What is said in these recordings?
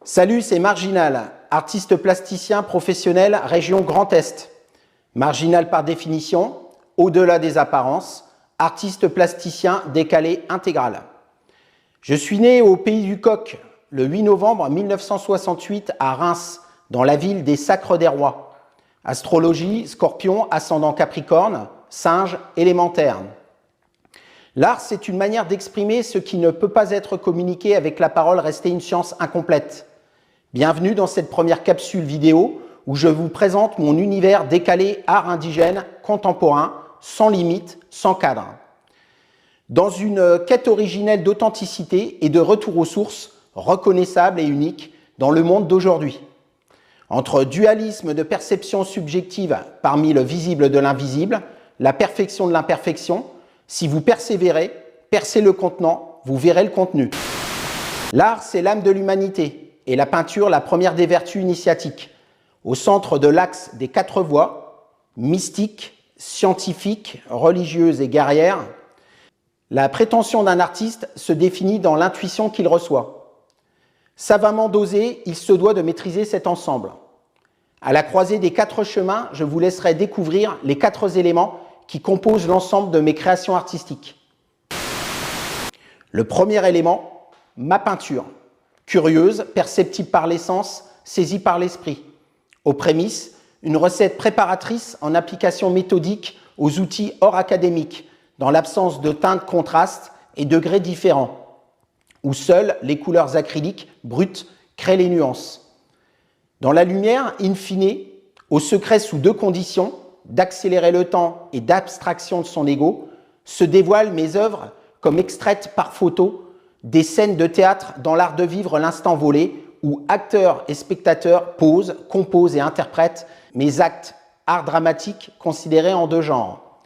Salut, c'est Marginal, artiste plasticien professionnel région Grand Est. Marginal par définition, au-delà des apparences, artiste plasticien décalé intégral. Je suis né au pays du Coq le 8 novembre 1968 à Reims, dans la ville des Sacres des Rois. Astrologie, Scorpion, ascendant Capricorne, Singe, élémentaire. L'art, c'est une manière d'exprimer ce qui ne peut pas être communiqué avec la parole restée une science incomplète. Bienvenue dans cette première capsule vidéo où je vous présente mon univers décalé art indigène, contemporain, sans limite, sans cadre. Dans une quête originelle d'authenticité et de retour aux sources, reconnaissable et unique dans le monde d'aujourd'hui. Entre dualisme de perception subjective parmi le visible de l'invisible, la perfection de l'imperfection, si vous persévérez, percez le contenant, vous verrez le contenu. L'art, c'est l'âme de l'humanité et la peinture, la première des vertus initiatiques. Au centre de l'axe des quatre voies, mystique, scientifique, religieuse et guerrière, la prétention d'un artiste se définit dans l'intuition qu'il reçoit. Savamment dosé, il se doit de maîtriser cet ensemble. À la croisée des quatre chemins, je vous laisserai découvrir les quatre éléments qui composent l'ensemble de mes créations artistiques. Le premier élément, ma peinture. Curieuse, perceptible par les sens, saisie par l'esprit. Aux prémices, une recette préparatrice en application méthodique aux outils hors académiques, dans l'absence de teintes contrastes et degrés différents, où seules les couleurs acryliques brutes créent les nuances. Dans la lumière, in fine, au secret sous deux conditions, d'accélérer le temps et d'abstraction de son ego, se dévoilent mes œuvres comme extraites par photo des scènes de théâtre dans l'art de vivre l'instant volé, où acteurs et spectateurs posent, composent et interprètent mes actes art dramatique considérés en deux genres.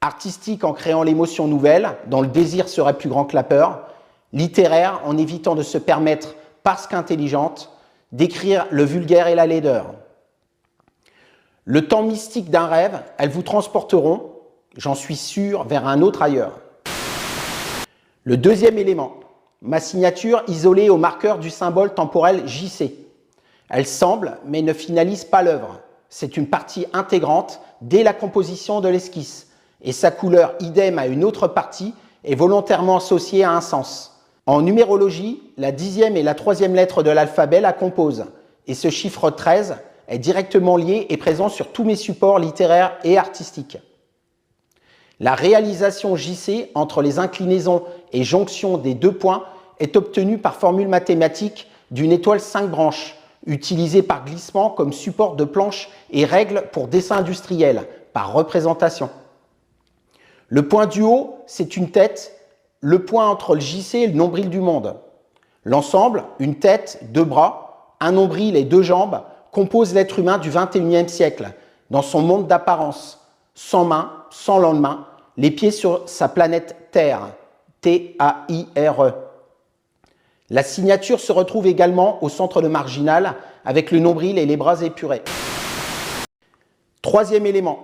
Artistique en créant l'émotion nouvelle, dont le désir serait plus grand que la peur, littéraire en évitant de se permettre, parce qu'intelligente, d'écrire le vulgaire et la laideur. Le temps mystique d'un rêve, elles vous transporteront, j'en suis sûr, vers un autre ailleurs. Le deuxième élément, ma signature isolée au marqueur du symbole temporel JC. Elle semble, mais ne finalise pas l'œuvre. C'est une partie intégrante dès la composition de l'esquisse, et sa couleur idem à une autre partie est volontairement associée à un sens. En numérologie, la 10e et la 3e lettre de l'alphabet la composent, et ce chiffre 13 est directement lié et présent sur tous mes supports littéraires et artistiques. La réalisation JC entre les inclinaisons et jonctions des deux points est obtenue par formule mathématique d'une étoile 5 branches, utilisée par glissement comme support de planche et règle pour dessin industriel, par représentation. Le point du haut, c'est une tête, le point entre le JC et le nombril du monde. L'ensemble, une tête, deux bras, un nombril et deux jambes, compose l'être humain du XXIe siècle, dans son monde d'apparence, sans main, sans lendemain, les pieds sur sa planète Terre, T-A-I-R-E. La signature se retrouve également au centre de Marginal, avec le nombril et les bras épurés. Troisième élément,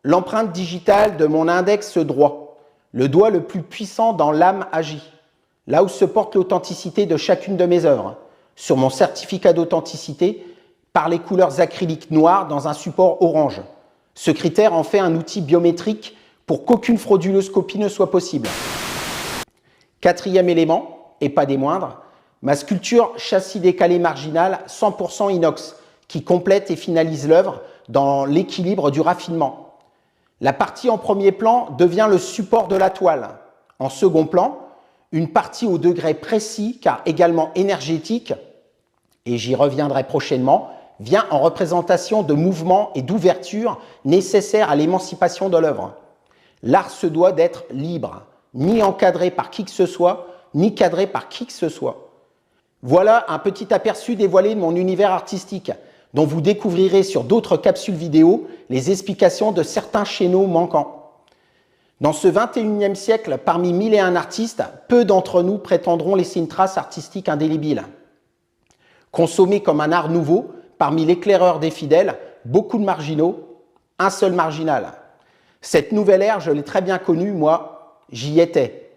l'empreinte digitale de mon index droit, le doigt le plus puissant dans l'âme agie, là où se porte l'authenticité de chacune de mes œuvres, sur mon certificat d'authenticité, par les couleurs acryliques noires dans un support orange. Ce critère en fait un outil biométrique pour qu'aucune frauduleuse copie ne soit possible. Quatrième élément, et pas des moindres, ma sculpture châssis décalé Marginal 100% inox, qui complète et finalise l'œuvre dans l'équilibre du raffinement. La partie en premier plan devient le support de la toile. En second plan, une partie au degré précis, car également énergétique, et j'y reviendrai prochainement, vient en représentation de mouvements et d'ouverture nécessaires à l'émancipation de l'œuvre. L'art se doit d'être libre, ni encadré par qui que ce soit, ni cadré par qui que ce soit. Voilà un petit aperçu dévoilé de mon univers artistique, dont vous découvrirez sur d'autres capsules vidéo les explications de certains schémas manquants. Dans ce 21e siècle, parmi 1001 artistes, peu d'entre nous prétendront laisser une trace artistique indélébile. Consommé comme un art nouveau, parmi l'éclaireur des fidèles, beaucoup de marginaux, un seul marginal. Cette nouvelle ère, je l'ai très bien connue, moi, j'y étais.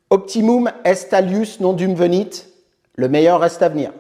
Optimum est alius non dum venit, le meilleur reste à venir.